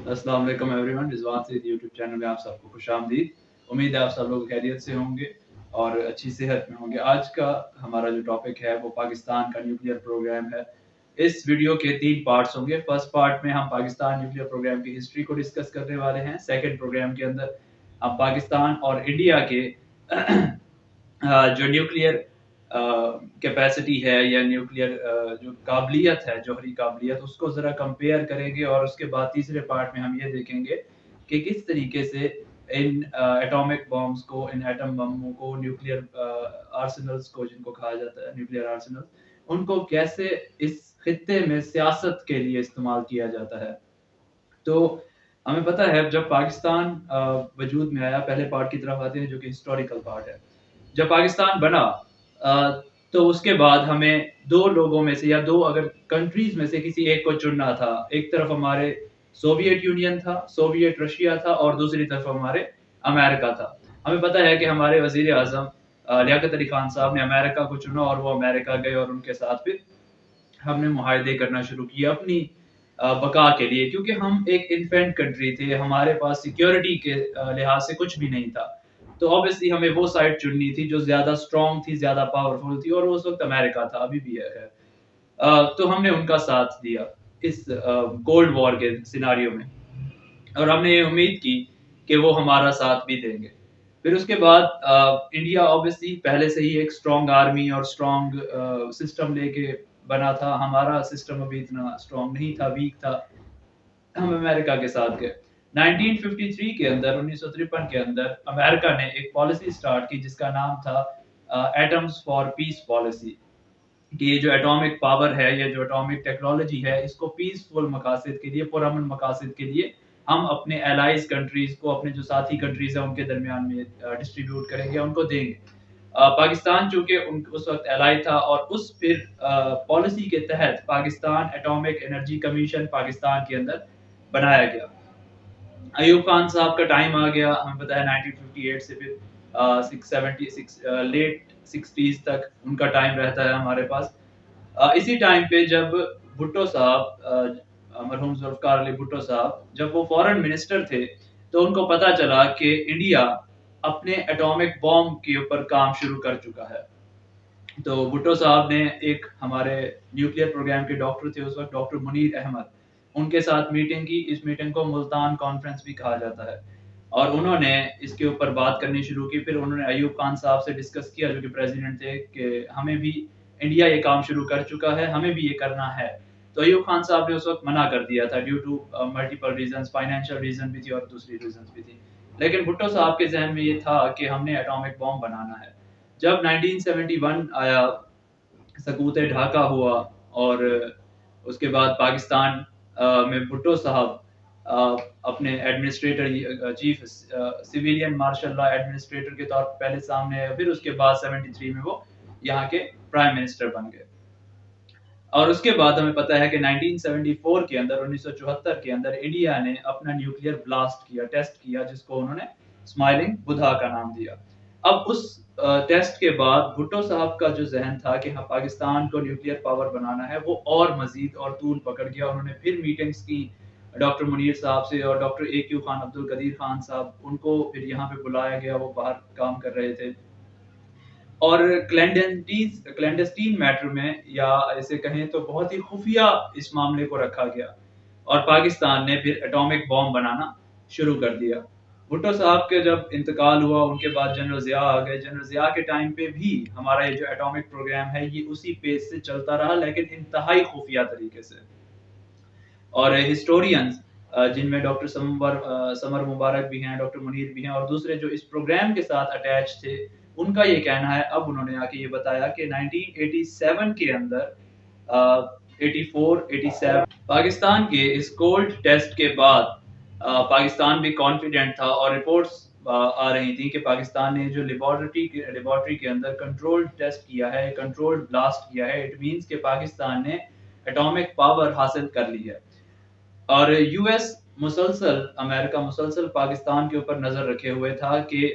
अस्सलाम वालेकुम एवरीवन, रिजवान से यूट्यूब चैनल में आप सबको खुशामदीद। उम्मीद है आप सब लोग खैरियत से होंगे और अच्छी सेहत में होंगे। आज का हमारा जो टॉपिक है वो पाकिस्तान का न्यूक्लियर प्रोग्राम है। इस वीडियो के 3 पार्ट्स होंगे। फर्स्ट पार्ट में हम पाकिस्तान न्यूक्लियर प्रोग्राम की हिस्ट्री को डिस्कस करने वाले हैं। सेकंड प्रोग्राम के अंदर हम पाकिस्तान और इंडिया के जो न्यूक्लियर कैपेसिटी है या न्यूक्लियर जो काबिलियत है, जौहरी काबिलियत, उसको ज़रा कंपेयर करेंगे और उसके बाद तीसरे पार्ट में हम ये देखेंगे कि किस तरीके से इन एटॉमिक बॉम्ब्स को, इन एटम बमों को, न्यूक्लियर आर्सेनल्स को जिनको कहा जाता है न्यूक्लियर आर्सेनल, उनको कैसे इस खित्ते में सियासत के लिए इस्तेमाल किया जाता है। तो हमें पता है जब पाकिस्तान वजूद में आया, पहले पार्ट की तरफ आते हैं जो कि हिस्टोरिकल पार्ट है। जब पाकिस्तान बना तो उसके बाद हमें दो लोगों में से या दो अगर कंट्रीज में से किसी एक को चुनना था। एक तरफ हमारे सोवियत यूनियन था, सोवियत रशिया था और दूसरी तरफ हमारे अमेरिका था। हमें पता है कि हमारे वजीर आजम लियाकत अली खान साहब ने अमेरिका को चुना और वो अमेरिका गए और उनके साथ फिर हमने मुआहदे करना शुरू किए अपनी बका के लिए, क्योंकि हम एक इन्फेंट कंट्री थे, हमारे पास सिक्योरिटी के लिहाज से कुछ भी नहीं था। तो ऑब्वियसली हमें वो साइड चुननी थी जो ज़्यादा स्ट्रॉन्ग थी, ज़्यादा पावरफुल थी, और वो उस वक्त अमेरिका था, अभी भी है खैर। तो हमने उनका साथ दिया इस कोल्ड वॉर के सिनारियो में, और हमने ये उम्मीद की कि वो हमारा साथ भी देंगे। फिर उसके बाद इंडिया ऑब्वियसली पहले से ही एक स्ट्रॉन्ग आर्मी और स्ट्रॉन्ग सिस्टम लेके बना था। हमारा सिस्टम अभी इतना स्ट्रॉन्ग नहीं था, वीक था। हम अमेरिका के साथ गए। 1953 के अंदर, 1953 के अंदर अमेरिका ने एक पॉलिसी स्टार्ट की जिसका नाम था एटम्स फॉर पीस पॉलिसी, कि ये जो एटॉमिक पावर है, ये जो एटॉमिक टेक्नोलॉजी है, इसको पीसफुल मकासद के लिए, पुरअमन मकासद के लिए हम अपने एलाइज कंट्रीज को, अपने जो साथी कंट्रीज हैं उनके दरमियान में डिस्ट्रीब्यूट करेंगे, उनको देंगे। पाकिस्तान चूंकि उस वक्त एलाई था और उस फिर पॉलिसी के तहत Pakistan atomic energy commission Pakistan के अंदर बनाया गया। अयूब खान साहब का टाइम आ गया, हमें पता है 1958 से फिर 676 लेट 60s तक उनका टाइम रहता है हमारे पास। इसी टाइम पे जब भुट्टो साहब, मरहूम जुल्फकार अली भुट्टो साहब, जब वो फॉरेन मिनिस्टर थे, तो उनको पता चला कि इंडिया अपने एटॉमिक बॉम्ब के ऊपर काम शुरू कर चुका है। तो भुट्टो साहब ने एक हमारे न्यूक्लियर प्रोग्राम के डॉक्टर थे उस वक्त, डॉक्टर मुनीर अहमद, उनके साथ मीटिंग की। इस मीटिंग को मुल्तान कॉन्फ्रेंस भी कहा जाता है, और उन्होंने इसके ऊपर बात करनी शुरू की। फिर उन्होंने अयूब खान साहब से डिस्कस किया जो कि प्रेसिडेंट थे, कि हमें भी, इंडिया ये काम शुरू कर चुका है, हमें भी ये करना है। तो अयूब खान साहब ने उस वक्त मना कर दिया था due to multiple reasons, financial reason भी थी और दूसरी रीजंस भी थी। लेकिन भुट्टो साहब के जहन में ये था कि हमने एटॉमिक बॉम्ब बनाना है। जब 1971 आया, सकूत ढाका हुआ, और उसके बाद पाकिस्तान में भुट्टो साहब अपने administrator, chief civilian martial law administrator के तौर पर पहले सामने आए। फिर उसके बाद 73 में वो यहाँ के प्राइम मिनिस्टर बन गए। और उसके बाद हमें पता है कि 1974 के अंदर, 1974 के अंदर इंडिया ने अपना न्यूक्लियर ब्लास्ट किया, टेस्ट किया, जिसको उन्होंने स्माइलिंग बुधा का नाम दिया। अब उस टेस्ट के बाद भुट्टो साहब का जो जहन था कि हाँ पाकिस्तान को न्यूक्लियर पावर बनाना है, वो और मजीद और तूल पकड़ गया। उन्होंने फिर मीटिंग्स की डॉक्टर मुनीर साहब से, और डॉक्टर AQ खान, अब्दुल कदीर खान साहब, उनको फिर यहाँ पे बुलाया गया, वो बाहर काम कर रहे थे। और क्लैंडेस्टीन मैटर में, या ऐसे कहें तो बहुत ही खुफिया, इस मामले को रखा गया, और पाकिस्तान ने फिर एटॉमिक बॉम्ब बनाना शुरू कर दिया। भुट्टो साहब के जब इंतकाल हुआ, उनके बाद जनरल जिया आ गए। जनरल जिया के टाइम पे भी हमारा ये जो एटॉमिक प्रोग्राम है ये उसी पेस से चलता रहा, लेकिन इंतहाई खुफिया तरीके से। और हिस्टोरियंस, जिनमें डॉक्टर समर मुबारक भी हैं, डॉक्टर मुनीर भी हैं, और दूसरे जो इस प्रोग्राम के साथ अटैच थे, उनका ये कहना है, अब उन्होंने आके ये बताया कि 1987 के अंदर, 84, 87 पाकिस्तान के इस कोल्ड टेस्ट के बाद पाकिस्तान भी कॉन्फिडेंट था, और रिपोर्ट्स आ रही थी कि पाकिस्तान ने जो लेबॉर्ट्री के अंदर कंट्रोल्ड टेस्ट किया है, कंट्रोल्ड ब्लास्ट किया है, इट मींस कि पाकिस्तान ने एटॉमिक पावर हासिल कर ली है। और यूएस मुसलसल, अमेरिका मुसलसल पाकिस्तान के ऊपर नजर रखे हुए था कि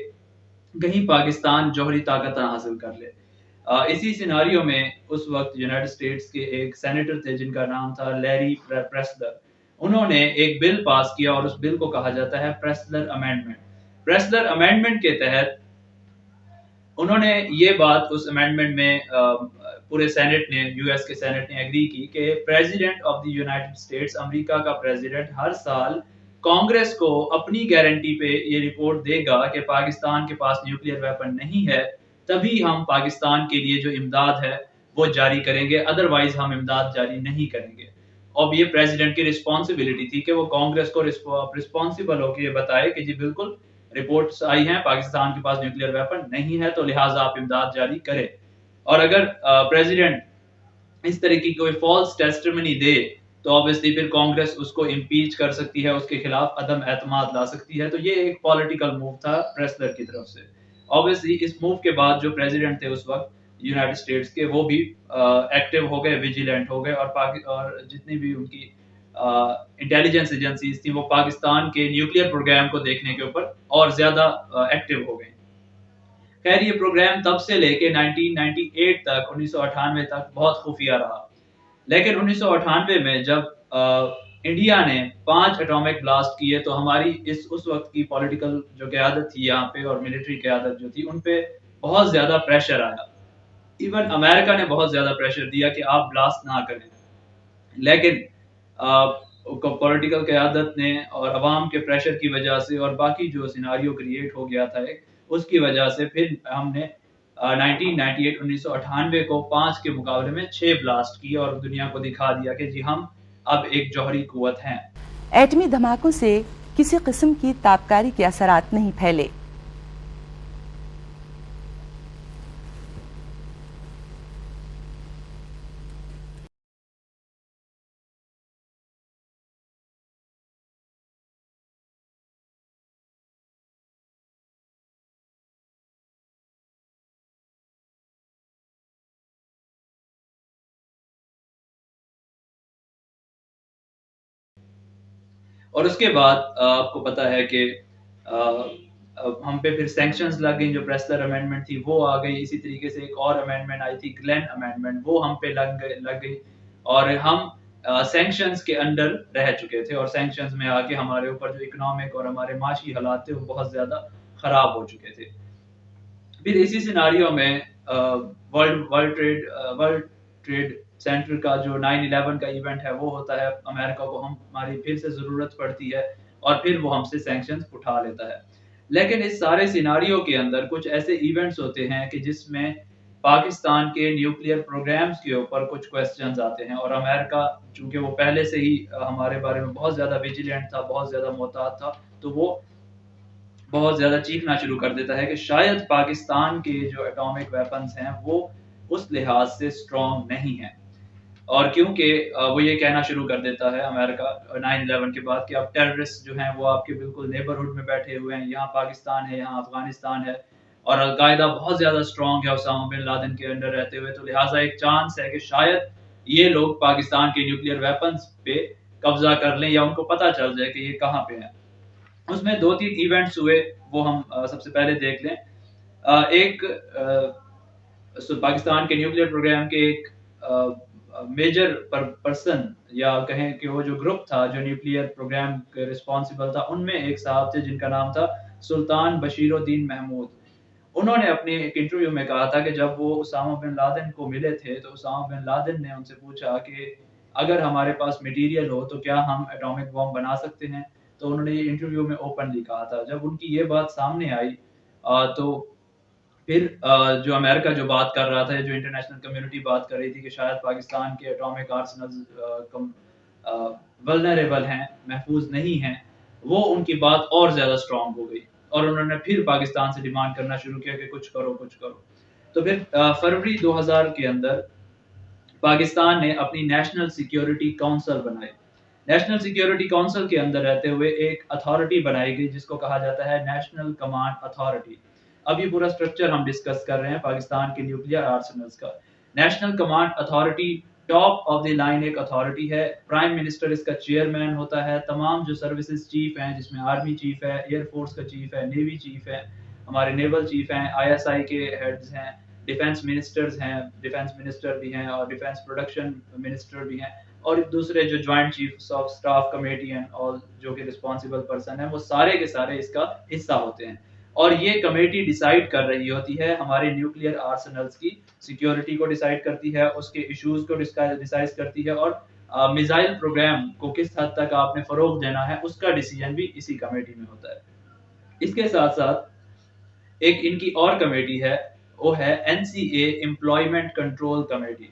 कहीं पाकिस्तान जौहरी ताकत ना हासिल कर ले। इसी सिनारियो में उस वक्त यूनाइटेड स्टेट्स के एक सेनेटर थे जिनका नाम था लैरी प्रेसलर। उन्होंने एक बिल पास किया और उस बिल को कहा जाता है प्रेसलर अमेंडमेंट। प्रेसलर अमेंडमेंट के तहत उन्होंने ये बात उस अमेंडमेंट में पूरे सेनेट ने, यूएस के सेनेट ने एग्री की कि president of the United states, America का प्रेसिडेंट हर साल कांग्रेस को अपनी गारंटी पे ये रिपोर्ट देगा कि पाकिस्तान के पास न्यूक्लियर वेपन नहीं है, तभी हम पाकिस्तान के लिए जो इमदाद है वो जारी करेंगे, अदरवाइज हम इमदाद जारी नहीं करेंगे। अब ये प्रेसिडेंट की रिस्पॉन्सिबिलिटी थी कि वो कांग्रेस को रिस्पॉन्सिबल होकर ये बताए कि जी बिल्कुल रिपोर्ट्स आई हैं पाकिस्तान के पास न्यूक्लियर वेपन नहीं है, तो लिहाजा आप इमदाद जारी करें। और अगर प्रेसिडेंट इस तरह की कोई फॉल्स टेस्टिमनी दे तो ऑब्वियसली फिर कांग्रेस उसको इम्पीच कर सकती है, उसके खिलाफ अदम एतमाद ला सकती है। तो ये एक पॉलिटिकल मूव था प्रेसलर की तरफ से। ऑब्वियसली इस मूव के बाद जो प्रेसिडेंट थे उस वक्त यूनाइटेड स्टेट्स के, वो भी एक्टिव हो गए, विजिलेंट हो गए, और जितनी भी उनकी इंटेलिजेंस एजेंसीज थी वो पाकिस्तान के न्यूक्लियर प्रोग्राम को देखने के ऊपर और ज्यादा एक्टिव हो गई। खैर ये प्रोग्राम तब से लेके 1998 तक, 1998 तक बहुत खुफिया रहा। लेकिन 1998 में जब इंडिया ने 5 एटॉमिक ब्लास्ट किए तो हमारी उस वक्त की पॉलिटिकल जो क़यादत थी यहाँ पे और मिलिट्री क़यादत जो थी, उन पे बहुत ज्यादा प्रेशर आया। इवन अमेरिका ने बहुत ज्यादा प्रेशर दिया कि आप ब्लास्ट ना करें, लेकिन पॉलिटिकल क़यादत ने और अवाम के प्रेशर की वजह से और बाकी जो सिनारियो क्रिएट हो गया था उसकी वजह से फिर हमने 1998 को 5 के मुकाबले में 6 ब्लास्ट किए और दुनिया को दिखा दिया कि जी हम अब एक जौहरी कुव्वत हैं। एटमी धमाकों से किसी किस्म की ताबकारी के असरात नहीं फैले। और उसके बाद आपको पता है कि हम पे फिर सैंक्शंस लग गई। जो प्रेसलर अमेंडमेंट थी वो आ गई। इसी तरीके से एक और अमेंडमेंट आई थी, ग्लेन अमेंडमेंट, वो हम पे लग गई और हम सैंक्शंस के अंडर रह चुके थे और सैंक्शंस में आके हमारे ऊपर जो इकोनॉमिक और हमारे माशी हालात थे वो बहुत ज्यादा खराब हो चुके थे। फिर इसी सिनारियो में वर्ल्ड ट्रेड सेंटर का जो 9/11 का इवेंट है वो होता है। अमेरिका को हमारी फिर से जरूरत पड़ती है और फिर वो हमसे सैंक्शंस उठा लेता है। लेकिन इस सारे सिनारियो के अंदर कुछ ऐसे इवेंट्स होते हैं कि जिसमें पाकिस्तान के न्यूक्लियर प्रोग्राम्स के ऊपर कुछ क्वेश्चंस आते हैं और अमेरिका चूंकि वो पहले से ही हमारे बारे में बहुत ज्यादा विजिलेंट था, बहुत ज्यादा मोहतात था, तो वो बहुत ज्यादा चीखना शुरू कर देता है कि शायद पाकिस्तान के जो एटॉमिक वेपन्स हैं वो उस लिहाज से स्ट्रॉन्ग नहीं है। और क्योंकि वो ये कहना शुरू कर देता है अमेरिका 9/11 के बाद कि अब टेररिस्ट जो हैं वो आपके बिल्कुल नेबरहुड में बैठे हुए हैं, यहाँ पाकिस्तान है, यहाँ अफगानिस्तान है और अलकायदा बहुत ज्यादा स्ट्रॉन्ग है उसामा बिन लादेन के अंडर रहते हुए, तो लिहाजा एक चांस है कि शायद ये लोग पाकिस्तान के न्यूक्लियर वेपन्स पे कब्जा कर लें या उनको पता चल जाए कि ये कहाँ पे हैं। उसमें 2-3 इवेंट्स हुए, वो हम सबसे पहले देख लें। एक पाकिस्तान के न्यूक्लियर प्रोग्राम के एक मेजर पर्सन या कहें कि वो जो ग्रुप था जो न्यूक्लियर प्रोग्राम के रिस्पॉन्सिबल था, उनमें एक साहब थे जिनका नाम था सुल्तान बशीरुद्दीन महमूद। उन्होंने अपने एक इंटरव्यू में कहा था कि जब वो उसामा बिन लादेन को मिले थे तो उसामा बिन लादेन ने उनसे पूछा कि अगर हमारे पास मटेरियल हो तो क्या हम एटॉमिक बॉम्ब बना सकते हैं। तो उन्होंने ये इंटरव्यू में ओपनली कहा था। जब उनकी ये बात सामने आई तो फिर जो अमेरिका जो बात कर रहा था, जो इंटरनेशनल कम्युनिटी बात कर रही थी कि शायद पाकिस्तान के एटॉमिक आर्सेनल्स वल्नरेबल हैं, महफूज नहीं हैं, वो उनकी बात और ज्यादा स्ट्रॉन्ग हो गई और उन्होंने फिर पाकिस्तान से डिमांड करना शुरू किया कि कुछ करो कुछ करो। तो फिर फरवरी 2000 के अंदर पाकिस्तान ने अपनी नेशनल सिक्योरिटी काउंसिल बनाई। नेशनल सिक्योरिटी काउंसिल के अंदर रहते हुए एक अथॉरिटी बनाई गई जिसको कहा जाता है नेशनल कमांड अथॉरिटी। अब ये पूरा स्ट्रक्चर हम डिस्कस कर रहे हैं पाकिस्तान के न्यूक्लियर आर्सेनल्स का। National command authority top of the line एक अथॉरिटी है। प्राइम मिनिस्टर इसका चेयरमैन होता है। तमाम जो सर्विसेज चीफ हैं, जिसमें आर्मी चीफ है, एयरफोर्स का चीफ है, नेवी चीफ है, हमारे नेवल चीफ हैं, ISI के हेड्स हैं, डिफेंस मिनिस्टर्स हैं, डिफेंस मिनिस्टर भी हैं और डिफेंस प्रोडक्शन मिनिस्टर भी हैं, और दूसरे जो joint chiefs of staff committee and all जो कि रिस्पॉन्सिबल पर्सन है, वो सारे के सारे इसका हिस्सा होते हैं। और ये कमेटी डिसाइड कर रही होती है हमारे न्यूक्लियर आर्सेनल्स की सिक्योरिटी को डिसाइड करती है, उसके इश्यूज को डिसाइड करती है, और मिसाइल प्रोग्राम को किस हद तक आपने फरोग देना है उसका डिसीजन भी इसी कमेटी में होता है। इसके साथ साथ एक इनकी और कमेटी है, वो है NCA employment control committee,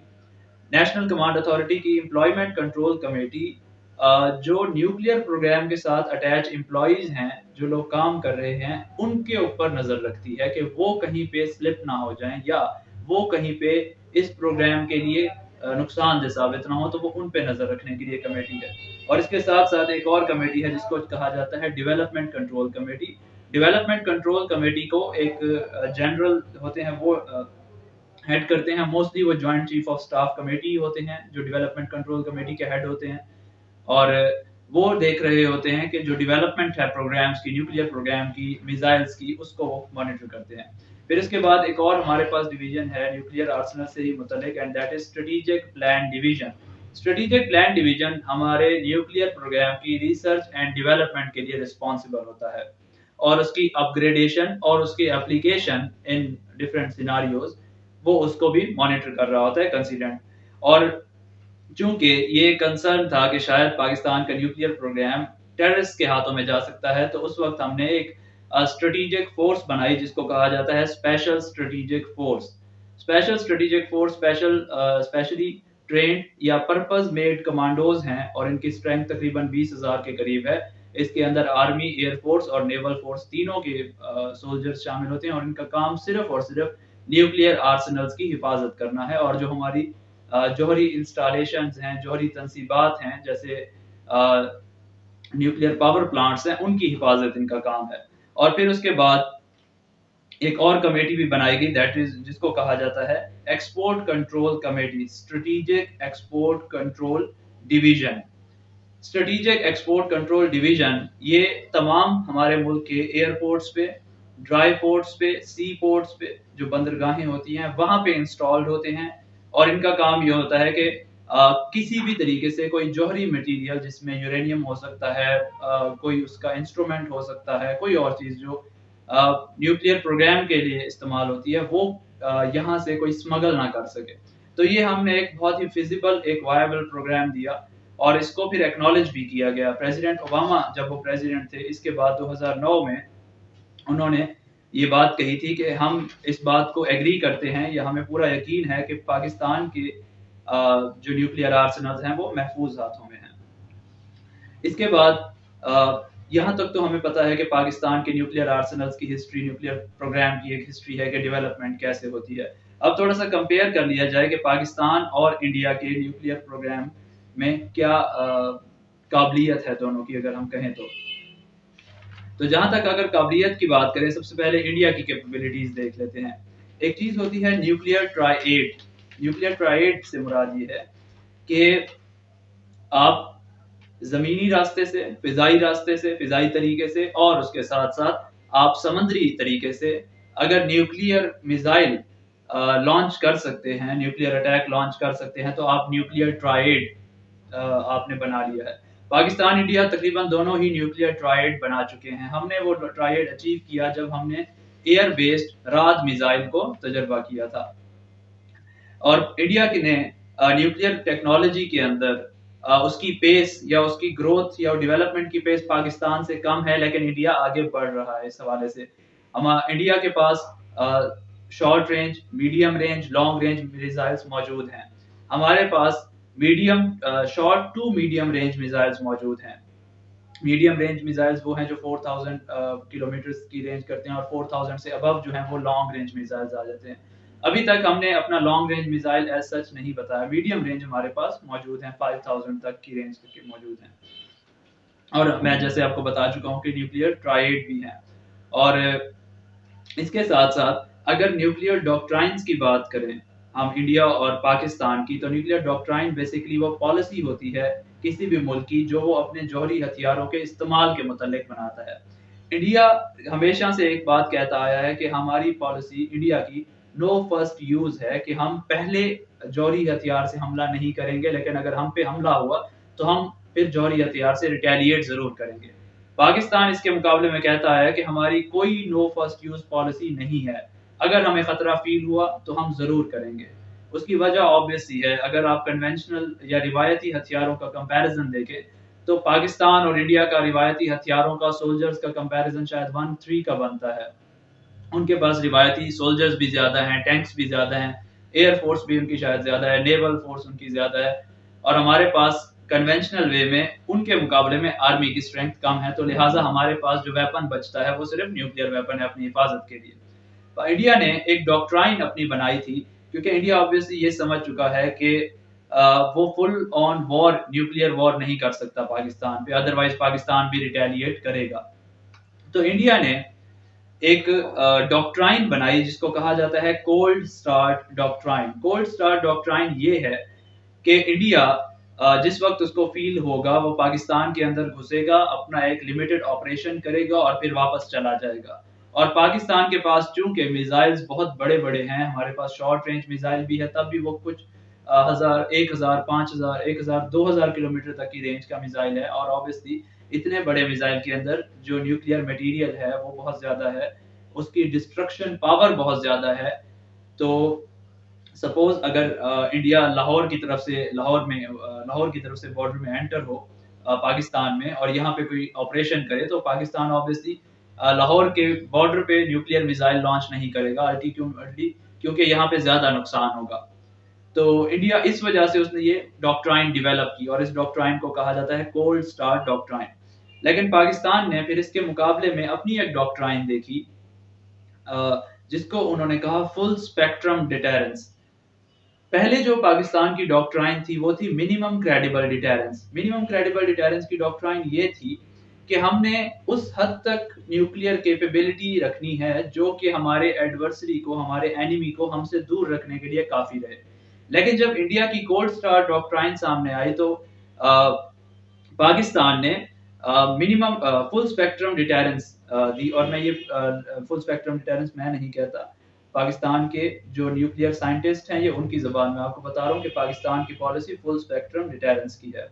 national command authority की एम्प्लॉयमेंट कंट्रोल कमेटी। जो न्यूक्लियर प्रोग्राम के साथ अटैच एम्प्लॉइज हैं, जो लोग काम कर रहे हैं, उनके ऊपर नजर रखती है कि वो कहीं पे स्लिप ना हो जाएं या वो कहीं पे इस प्रोग्राम के लिए नुकसानदेह साबित ना हो, तो वो उन पे नजर रखने के लिए कमेटी है। और इसके साथ साथ एक और कमेटी है जिसको कहा जाता है development control committee. Development control committee को एक जनरल होते हैं, वो हेड करते हैं। मोस्टली वो joint chief of staff committee होते हैं जो डेवलपमेंट कंट्रोल कमेटी के हेड होते हैं, और वो देख रहे होते हैं कि जो डेवलपमेंट है प्रोग्राम्स की, न्यूक्लियर प्रोग्राम की, मिसाइल्स की, उसको वो मॉनिटर करते हैं। फिर इसके बाद एक और हमारे पास डिवीजन है न्यूक्लियर आर्सेनल से ही मुतल्लिक, and that is strategic plan division. Strategic plan division हमारे न्यूक्लियर प्रोग्राम की रिसर्च एंड डेवलपमेंट के लिए रिस्पॉन्सिबल होता है, और उसकी अपग्रेडेशन और उसकी एप्लीकेशन इन डिफरेंट सिनारियोज वो उसको भी मॉनिटर कर रहा होता है कंसिडेंट। और चूंकि ये कंसर्न था कि शायद पाकिस्तान का न्यूक्लियर प्रोग्राम टेररिस्ट के हाथों में जा सकता है, तो उस वक्त हमने एक स्ट्रेटेजिक फोर्स बनाई जिसको कहा जाता है special strategic force. Special strategic force specially trend या पर्पस मेड कमांडोज हैं, और इनकी स्ट्रेंथ तकरीबन 20,000 के करीब है। इसके अंदर आर्मी, एयरफोर्स और नेवल फोर्स तीनों के सोल्जर्स शामिल होते हैं, और इनका काम सिर्फ और सिर्फ न्यूक्लियर आर्सेनल्स की हिफाजत करना है, और जो हमारी जौहरी इंस्टॉलेशंस हैं, जौहरी तंसीबात हैं, जैसे न्यूक्लियर पावर प्लांट्स हैं, उनकी हिफाजत इनका काम है। और फिर उसके बाद एक और कमेटी भी बनाई गई, दैट इज जिसको कहा जाता है export control committee, strategic export control division. Strategic export control division ये तमाम हमारे मुल्क के एयरपोर्ट्स पे, ड्राई पोर्ट्स पे, सी पोर्ट्स पे, जो बंदरगाहें होती हैं, वहां पे इंस्टॉल्ड होते हैं, और इनका काम ये होता है कि किसी भी तरीके से कोई जौहरी मटेरियल जिसमें यूरेनियम हो सकता है, कोई उसका इंस्ट्रूमेंट हो सकता है, कोई और चीज जो न्यूक्लियर प्रोग्राम के लिए इस्तेमाल होती है, वो यहाँ से कोई स्मगल ना कर सके। तो ये हमने एक बहुत ही फिजिबल, एक वायबल प्रोग्राम दिया, और इसको फिर एक्नॉलेज भी किया गया। प्रेसिडेंट ओबामा जब वो प्रेसिडेंट थे, इसके बाद 2009 में उन्होंने ये बात कही थी कि हम इस बात को एग्री करते हैं या हमें पूरा यकीन है कि पाकिस्तान के जो न्यूक्लियर आर्सेनल्स हैं वो महफूज हाथों में हैं। इसके बाद यहाँ तक तो हमें पता है कि पाकिस्तान के न्यूक्लियर आर्सेनल्स की हिस्ट्री, न्यूक्लियर प्रोग्राम की एक हिस्ट्री है कि डेवलपमेंट कैसे होती है। अब थोड़ा सा कंपेयर कर लिया जाए कि पाकिस्तान और इंडिया के न्यूक्लियर प्रोग्राम में क्या काबिलियत है दोनों की, अगर हम कहें तो जहां तक अगर काबिलियत की बात करें, सबसे पहले इंडिया की कैपेबिलिटीज देख लेते हैं। एक चीज होती है न्यूक्लियर ट्राइएड। न्यूक्लियर ट्राइएड से मुराद ये है कि आप जमीनी रास्ते से, फिजाई रास्ते से, फिजाई तरीके से, और उसके साथ साथ आप समंदरी तरीके से अगर न्यूक्लियर मिसाइल लॉन्च कर सकते हैं, न्यूक्लियर अटैक लॉन्च कर सकते हैं, तो आप न्यूक्लियर ट्राइएड आपने बना लिया है। पाकिस्तान, इंडिया तकरीबन दोनों ही न्यूक्लियर ट्राइएड बना चुके हैं। हमने वो ट्राइएड अचीव किया जब हमने एयर बेस्ड राद मिसाइल को तजर्बा किया था। और इंडिया ने न्यूक्लियर टेक्नोलॉजी के अंदर उसकी पेस या उसकी ग्रोथ या डिवेलपमेंट की पेस पाकिस्तान से कम है, लेकिन इंडिया आगे बढ़ रहा है। इस हवाले से इंडिया के पास short range, medium range, long range missiles मौजूद हैं। हमारे पास medium, short to medium range missiles मौजूद हैं। मीडियम रेंज मिसाइल्स वो हैं जो 4000 किलोमीटर की रेंज करते हैं, और 4000 से अबव जो हैं वो लॉन्ग रेंज मिसाइल्स आ जाते हैं। अभी तक हमने अपना long range missile as such नहीं बताया। मीडियम रेंज हमारे पास मौजूद हैं, 5000 तक की रेंज के मौजूद हैं, और मैं जैसे आपको बता चुका हूँ कि न्यूक्लियर ट्राइएड भी हैं। और इसके साथ साथ अगर न्यूक्लियर डॉक्ट्राइन्स की बात करें हम इंडिया और पाकिस्तान की, तो न्यूक्लियर डॉक्ट्राइन बेसिकली वो पॉलिसी होती है किसी भी मुल्क की जो वो अपने जौहरी हथियारों के इस्तेमाल के मुतालिक बनाता है। इंडिया हमेशा से एक बात कहता आया है कि हमारी पॉलिसी इंडिया की نو فرسٹ یوز ہے کہ ہم پہلے جوہری ہتھیار سے حملہ نہیں کریں گے، لیکن اگر ہم پہ حملہ ہوا تو ہم پھر جوہری ہتھیار سے ریٹیلیٹ ضرور کریں گے۔ پاکستان اس کے مقابلے میں کہتا ہے کہ ہماری کوئی نو فرسٹ یوز پالیسی نہیں ہے، اگر ہمیں خطرہ فیل ہوا تو ہم ضرور کریں گے۔ اس کی وجہ آبویس ہی ہے، اگر آپ کنونشنل یا روایتی ہتھیاروں کا کمپیریزن دیکھیں تو پاکستان اور انڈیا کا روایتی ہتھیاروں کا سولجرز کا کمپیریزن شاید 1-3 کا بنتا ہے۔ ان کے پاس روایتی سولجرز بھی زیادہ ہیں، ٹینکس بھی زیادہ ہیں، ایئر فورس بھی ان کی شاید زیادہ ہے، نیول فورس ان کی زیادہ ہے، اور ہمارے پاس کنونشنل وے میں ان کے مقابلے میں آرمی کی اسٹرینتھ کم ہے، تو لہٰذا ہمارے پاس جو ویپن بچتا ہے وہ صرف نیوکلیئر ویپن ہے اپنی حفاظت کے لیے۔ انڈیا نے ایک ڈاکٹرائن اپنی بنائی تھی، کیونکہ انڈیا آبویسلی یہ سمجھ چکا ہے کہ وہ فل آن وار نیوکلیئر وار نہیں کر سکتا پاکستان پہ، ادروائز پاکستان بھی ریٹیلیٹ کرے گا۔ تو انڈیا نے ایک ڈاکٹرائن بنائی جس کو کہا جاتا ہے cold start doctrine. Cold start doctrine یہ ہے کہ انڈیا جس وقت اس کو فیل ہوگا وہ پاکستان کے اندر گھسے گا، اپنا ایک لمیٹڈ آپریشن کرے گا اور پھر واپس چلا جائے گا۔ اور پاکستان کے پاس چونکہ میزائلز بہت بڑے بڑے ہیں، ہمارے پاس شارٹ رینج میزائل بھی ہے، تب بھی وہ کچھ 1000 5000 1000 2000 کلومیٹر تک کی رینج کا میزائل ہے، اور آبویسلی اتنے بڑے میزائل کے اندر جو نیوکلیئر میٹیریل ہے وہ بہت زیادہ ہے، اس کی ڈسٹرکشن پاور بہت زیادہ ہے۔ تو سپوز اگر انڈیا لاہور کی طرف سے بارڈر میں انٹر ہو پاکستان میں اور یہاں پہ کوئی آپریشن کرے، تو پاکستان آبویسلی لاہور کے بارڈر پہ نیوکلیئر میزائل لانچ نہیں کرے گا کیونکہ یہاں پہ زیادہ نقصان ہوگا۔ تو انڈیا اس وجہ سے اس نے یہ ڈاکٹرائن ڈیولپ کی، اور اس ڈاکٹرائن کو کہا جاتا ہے کولڈ سٹارٹ ڈاکٹرائن۔ لیکن پاکستان نے پھر اس کے مقابلے میں اپنی ایک ڈاکٹرائن دیکھی جس کو انہوں نے کہا فل اسپیکٹرم ڈیٹرنس۔ پہلے جو پاکستان کی ڈاکٹرائن تھی وہ تھی minimum credible deterrence. Minimum credible deterrence کی ڈاکٹرائن یہ تھی کہ ہم نے اس حد تک نیوکلیئر کیپیبلٹی رکھنی ہے جو کہ ہمارے ایڈورسری کو، ہمارے اینیمی کو ہم سے دور رکھنے کے لیے کافی رہے۔ لیکن جب انڈیا کی کولڈ سٹارٹ ڈاکٹرائن سامنے آئی تو پاکستان نے منیمم فل اسپیکٹرم ڈیٹرنس دی، اور میں یہ فل اسپیکٹرم ڈیٹرنس میں نہیں کہتا، پاکستان کے جو نیوکلیئر سائنٹسٹ ہیں یہ ان کی زبان میں آپ کو بتا رہا ہوں کہ پاکستان کی پالیسی فل اسپیکٹرم ڈیٹرنس کی ہے۔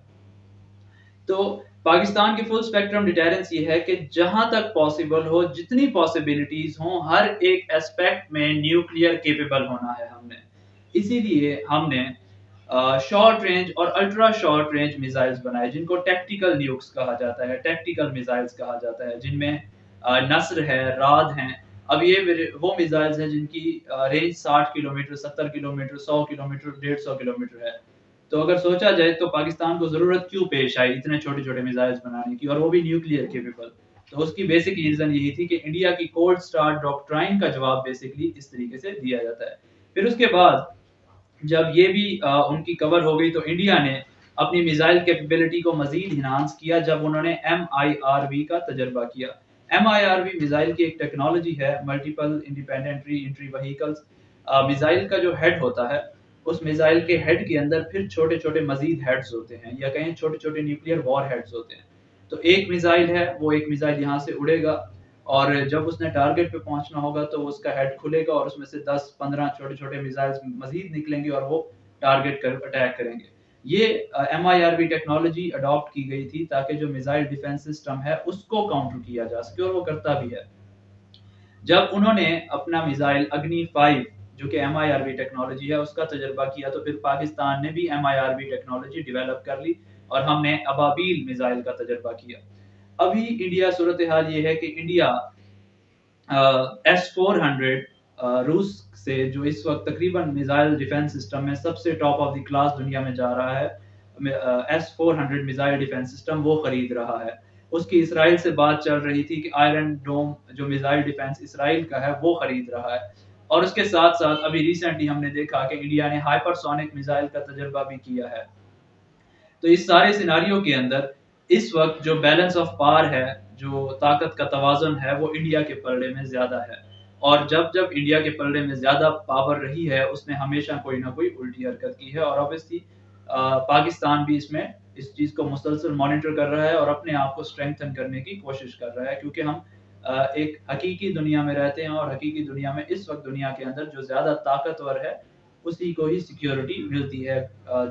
تو پاکستان کی فل اسپیکٹرم ڈیٹرنس یہ ہے کہ جہاں تک پاسبل ہو، جتنی پاسبلٹیز ہوں، ہر ایک اسپیکٹ میں نیوکلیئر کیپیبل ہونا ہے ہم نے۔ اسی لیے ہم نے شارٹ رینج اور الٹرا شارٹ رینج میزائلز بنائے جن کو ٹیکٹیکل نیوکس کہا جاتا ہے، ٹیکٹیکل میزائلز کہا جاتا ہے، جن میں نصر ہے، راد ہیں۔ اب یہ وہ میزائلز ہیں جن کی range 60 kilometre, 70 kilometre, 100 kilometre, 150 kilometre ہے۔ تو اگر سوچا جائے تو پاکستان کو ضرورت کیوں پیش آئی اتنے چھوٹے چھوٹے میزائلز بنانے کی، اور وہ بھی نیوکلیئر کیپیبل؟ تو اس کی بیسک ریزن یہی تھی کہ انڈیا کی کولڈ سٹارٹ ڈاکٹرائن کا جواب بیسکلی اس طریقے سے دیا جاتا ہے۔ پھر اس کے بعد جب یہ بھی ان کی کور ہو گئی تو انڈیا نے اپنی میزائل کیپیبلٹی کو مزید انہانس کیا جب انہوں نے MIRV کا تجربہ کیا۔ MIRV میزائل کی ایک ٹیکنالوجی ہے، ملٹیپل انڈیپینڈنٹ ری انٹری وہیکلز۔ میزائل کا جو ہیڈ ہوتا ہے، اس میزائل کے ہیڈ کے اندر پھر چھوٹے چھوٹے مزید ہیڈز ہوتے ہیں، یا کہیں چھوٹے چھوٹے نیوکلیئر وار ہیڈز ہوتے ہیں۔ تو ایک میزائل ہے، وہ ایک میزائل یہاں سے اڑے گا، اور جب اس نے ٹارگٹ پہ پہنچنا ہوگا تو اس کا ہیڈ کھلے گا اور اس میں سے 10-15 چھوٹے چھوٹے میزائلز مزید نکلیں گے اور وہ ٹارگٹ کر اٹیک کریں گے۔ یہ MIRV ٹیکنالوجی اڈاپٹ کی گئی تھی تاکہ جو میزائل ڈیفنس سسٹم ہے اس کو کاؤنٹر کیا جا سکے، اور وہ کرتا بھی ہے۔ جب انہوں نے اپنا میزائل اگنی 5 جو کہ MIRV ٹیکنالوجی ہے اس کا تجربہ کیا، تو پھر پاکستان نے بھی MIRV ٹیکنالوجی ڈیولپ کر لی اور ہم نے ابابیل میزائل کا تجربہ کیا۔ ابھی انڈیا صورتحال یہ ہے کہ انڈیا S-400 روس سے جو اس وقت تقریباً میزائل ڈیفنس سسٹم میں سب سے ٹاپ آف دی کلاس دنیا میں جا رہا ہے، S-400 میزائل ڈیفنس سسٹم وہ خرید رہا ہے۔ اس کی اسرائیل سے بات چل رہی تھی کہ آئرن ڈوم جو میزائل ڈیفنس اسرائیل کا ہے وہ خرید رہا ہے، اور اس کے ساتھ ساتھ ابھی ریسنٹلی ہم نے دیکھا کہ انڈیا نے ہائپر سونک میزائل کا تجربہ بھی کیا ہے۔ تو اس سارے سیناریو کے اندر اس وقت جو بیلنس آف پاور ہے، جو طاقت کا توازن ہے، وہ انڈیا کے پلڑے میں زیادہ ہے، اور جب انڈیا کے پلڑے میں زیادہ پاور رہی ہے اس نے ہمیشہ کوئی نہ کوئی الٹی حرکت کی ہے، اور obviously پاکستان بھی اس چیز کو مسلسل مانیٹر کر رہا ہے اور اپنے آپ کو اسٹرینگتھن کرنے کی کوشش کر رہا ہے، کیونکہ ہم ایک حقیقی دنیا میں رہتے ہیں، اور حقیقی دنیا میں اس وقت دنیا کے اندر جو زیادہ طاقتور ہے اسی کو ہی سیکیورٹی ملتی ہے،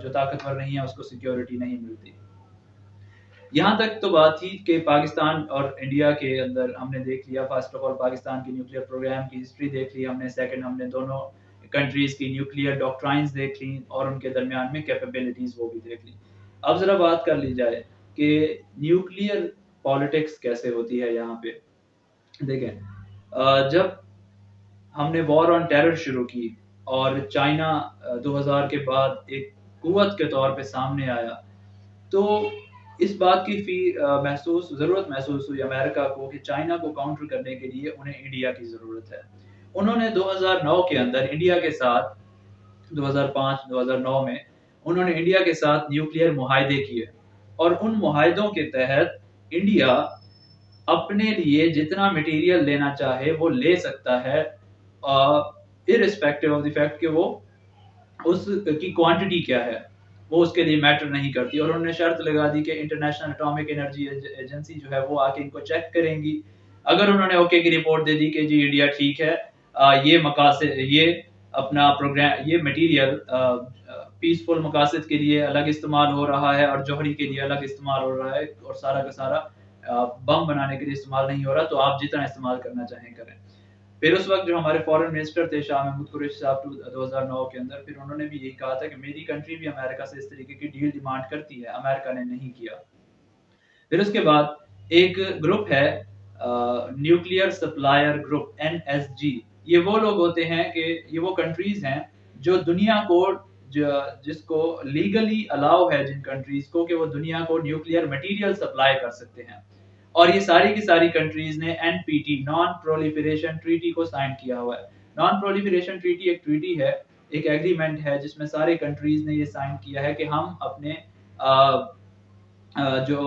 جو طاقتور نہیں ہے اس کو سیکیورٹی نہیں ملتی۔ یہاں تک تو بات تھی کہ پاکستان اور انڈیا کے اندر ہم نے دیکھ لیا، فرسٹ آف آل پاکستان کی نیوکلیئر پروگرام کی ہسٹری دیکھ لی ہم نے، سیکنڈ ہم نے دونوں کنٹریز کی نیوکلیئر ڈاکٹرائنز دیکھ لی اور ان کے درمیان میں کیپیبلٹیز وہ بھی دیکھ لی۔ اب ذرا بات کر لی جائے کہ نیوکلیئر پالیٹکس کیسے ہوتی ہے یہاں پہ۔ دیکھیں، جب ہم نے وار آن ٹیرر شروع کی اور چائنا 2000 کے بعد ایک قوت کے طور پہ سامنے آیا، تو اس بات کی ضرورت محسوس ہوئی امریکہ کو کہ چائنا کو کاؤنٹر کرنے کے لیے انہیں انڈیا کی ضرورت ہے۔ انہوں نے 2009 کے اندر انڈیا کے ساتھ 2005-2009 میں انہوں نے انڈیا کے ساتھ نیوکلیئر معاہدے کیے، اور ان معاہدوں کے تحت انڈیا اپنے لیے جتنا مٹیریل لینا چاہے وہ لے سکتا ہے، irrespective of the fact کہ وہ اس کی کوانٹٹی کیا ہے وہ اس کے لیے میٹر نہیں کرتی۔ اور انہوں نے شرط لگا دی کہ انٹرنیشنل اٹامک انرجی ایجنسی جو ہے وہ آ کے ان کو چیک کریں گی۔ اگر انہوں نے اوکے کی رپورٹ دے دی کہ جی انڈیا ٹھیک ہے، یہ مقاصد، یہ اپنا پروگرام، یہ مٹیریل پیسفل مقاصد کے لیے الگ استعمال ہو رہا ہے اور جوہری کے لیے الگ استعمال ہو رہا ہے، اور سارا کا سارا بم بنانے کے لیے استعمال نہیں ہو رہا، تو آپ جتنا استعمال کرنا چاہیں کریں۔ پھر اس وقت جو ہمارے فارن منسٹر تھے شاہ محمود قریشی صاحب 2009 کے اندر، پھر انہوں نے بھی یہی کہا تھا کہ میری کنٹری بھی امریکہ سے اس طریقے کی ڈیل ڈیمانڈ کرتی ہے، امریکہ نے نہیں کیا۔ پھر اس کے بعد ایک گروپ ہے نیوکلیئر سپلائر گروپ NSG۔ یہ وہ لوگ ہوتے ہیں کہ یہ وہ کنٹریز ہیں جو دنیا کو، جس کو لیگلی الاؤ ہے جن کنٹریز کو کہ وہ دنیا کو نیوکلیئر مٹیریل سپلائی کر سکتے ہیں، اور یہ ساری کی ساری کنٹریز نے NPT نان پرولیفریشن ٹریٹی کو سائن کیا ہوا ہے۔ نان پرولیفریشن ٹریٹی ایک ٹریٹی ہے، ایک ایگریمنٹ ہے جس میں سارے کنٹریز نے یہ سائن کیا ہے کہ ہم اپنے جو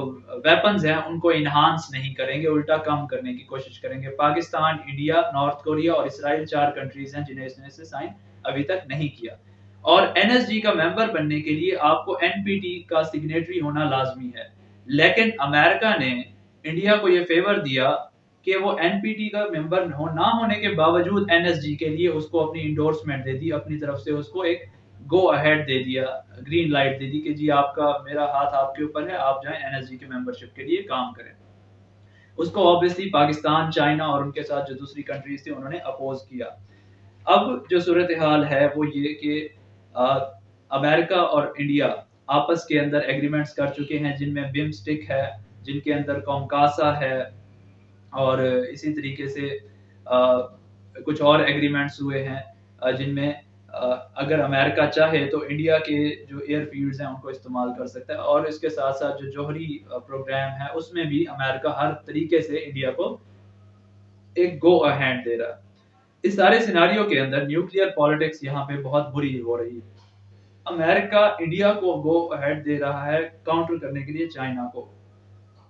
ویپنز ہیں ان کو انہانس نہیں کریں گے، الٹا کم کرنے کی کوشش کریں گے۔ پاکستان، انڈیا، نارتھ کوریا اور اسرائیل 4 کنٹریز ہیں جنہیں اس نے سے سائن ابھی تک نہیں کیا۔ اور NSG کا ممبر بننے کے لیے آپ کو NPT کا سگنیٹری ہونا لازمی ہے، لیکن امریکہ نے انڈیا کو یہ فیور دیا کہ وہ NPT کا ممبر نہ ہونے کے باوجود NSG کے لیے اس کو اپنی انڈورسمنٹ دے دی، اپنی طرف سے اس کو ایک گو اہیڈ دے دیا، گرین لائٹ دے دی کہ جی آپ کا، میرا ہاتھ آپ کے اوپر ہے، آپ جائیں NSG کے ممبرشپ کے لیے کام کریں۔ اس کو obviously پاکستان، چائنا اور ان کے ساتھ جو دوسری کنٹریز تھی انہوں نے اپوز کیا۔ اب جو صورتحال ہے وہ یہ کہ امریکہ اور انڈیا آپس کے اندر ایگریمنٹس کر چکے ہیں، جن میں بم سٹک ہے، جن کے اندر کومکاسا ہے، اور اسی طریقے سے کچھ اور ایگریمنٹس ہوئے ہیں جن میں اگر امریکہ چاہے تو انڈیا کے جو ایئر فیلڈز ہیں ان کو استعمال کر سکتا ہے، اور اس کے ساتھ ساتھ جو جوہری پروگرام ہے اس میں بھی امریکہ ہر طریقے سے انڈیا کو ایک گو اہینڈ دے رہا ہے۔ اس سارے سیناریو کے اندر نیوکلیئر پالیٹکس یہاں پہ بہت بری ہو رہی ہے۔ امریکہ انڈیا کو گو اہیڈ دے رہا ہے کاؤنٹر کرنے کے لیے چائنا کو،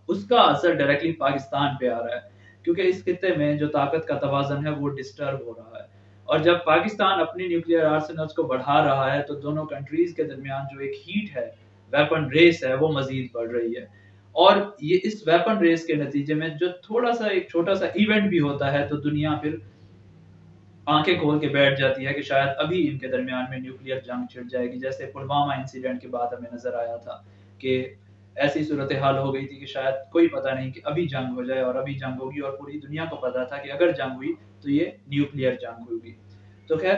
اس کا اثر ڈائریکٹلی پاکستان پہ آ رہا ہے، کیونکہ اس خطے میں جو طاقت کا توازن ہے وہ ڈسٹرب ہو رہا ہے، اور جب پاکستان اپنی نیوکلیئر آرسنلز کو بڑھا رہا ہے تو دونوں کنٹریز کے درمیان جو ایک ہیٹ ہے، ویپن ریس ہے، وہ مزید بڑھ رہی ہے۔ اور یہ اس ویپن ریس کے نتیجے میں جو تھوڑا سا ایک چھوٹا سا ایونٹ بھی ہوتا ہے تو دنیا پھر آنکھیں کھول کے بیٹھ جاتی ہے کہ شاید ابھی ان کے درمیان میں نیوکلیئر جنگ چھڑ جائے گی، جیسے پلوامہ انسیڈنٹ کے بعد ہمیں نظر آیا تھا کہ ایسی صورتحال ہو گئی تھی کہ شاید کوئی پتہ نہیں کہ ابھی جنگ ہو جائے، اور ابھی جنگ ہوگی، اور پوری دنیا کو پتہ تھا کہ اگر جنگ ہوئی تو یہ نیوکلیئر جنگ ہوگی۔ تو خیر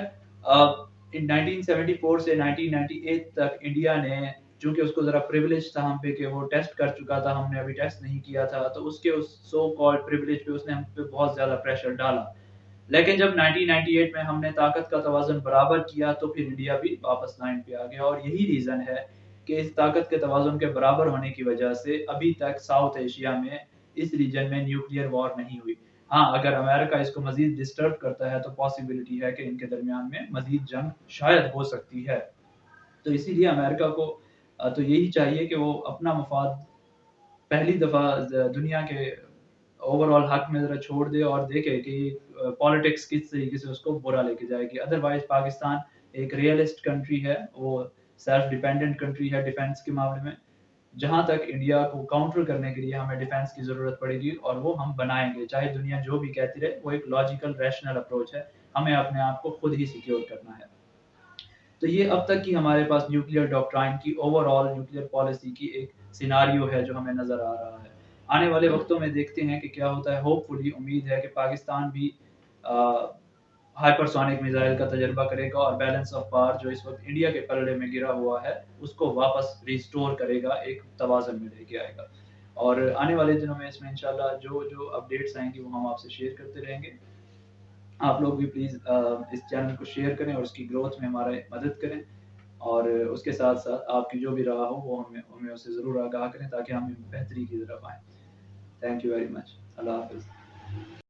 1974 سے 1998 تک انڈیا نے، چونکہ اس کو ذرا پریولیج تھا ہم پہ کہ وہ ٹیسٹ کر چکا تھا، ہم نے ابھی ٹیسٹ نہیں کیا تھا، تو اس کے اس سو کالڈ پریولیج پہ اس نے ہم پہ بہت زیادہ پریشر ڈالا۔ لیکن جب 1998 میں ہم نے طاقت کا توازن برابر کیا تو پھر انڈیا بھی واپس لائن پہ آ گیا، اور یہی ریزن ہے کہ اس طاقت کے توازن کے برابر ہونے کی وجہ سے ابھی تک ساؤتھ ایشیا میں اس ریجن میں نیوکلیئر وار نہیں ہوئی۔ ہاں اگر امریکہ اس کو مزید ڈسٹرب کرتا ہے تو پاسبلٹی ہے کہ ان کے درمیان میں مزید جنگ شاید ہو سکتی ہے۔ تو اسی لیے امریکہ کو تو یہی چاہیے کہ وہ اپنا مفاد پہلی دفعہ دنیا کے اوور آل حق میں ذرا چھوڑ دے اور دیکھے کہ پالیٹکس کس طریقے سے اس کو برا لے کے جائے گی۔ ادروائز پاکستان ایک ریئلسٹ کنٹری ہے، وہ سیلف ڈیپینڈنٹ کنٹری ہے ڈیفینس کے معاملے میں، जहाँ तक इंडिया को काउंटर करने के लिए हमें डिफेंस की ज़रूरत पड़ेगी और वो हम बनाएंगे, चाहे दुनिया जो भी कहती रहे, वो एक लॉजिकल रैशनल अप्रोच है, हमें अपने आप को खुद ही सिक्योर करना है। तो ये अब तक की हमारे पास न्यूक्लियर डॉक्ट्राइन की ओवरऑल न्यूक्लियर पॉलिसी की एक सिनारियो है जो हमें नज़र आ रहा है। आने वाले वक्तों में देखते हैं कि क्या होता है। होपफुली उम्मीद है कि पाकिस्तान भी हाइपरसोनिक मिसाइल का तजर्बा करेगा और बैलेंस ऑफ पावर जो इस वक्त इंडिया के पलड़े में गिरा हुआ है उसको वापस रिस्टोर करेगा, एक तवाज़ुन में लेके आएगा। और आने वाले दिनों में इसमें इंशाल्लाह जो जो अपडेट्स आएंगी वो हम आपसे शेयर करते रहेंगे। आप लोग भी प्लीज़ इस चैनल को शेयर करें और उसकी ग्रोथ में हमारा मदद करें, और उसके साथ साथ आपकी जो भी राह हो वो हमें हमें उससे ज़रूर आगाह करें ताकि हम बेहतरी की तरफ आएँ। Thank you very much. अल्लाह हाफ़िज़।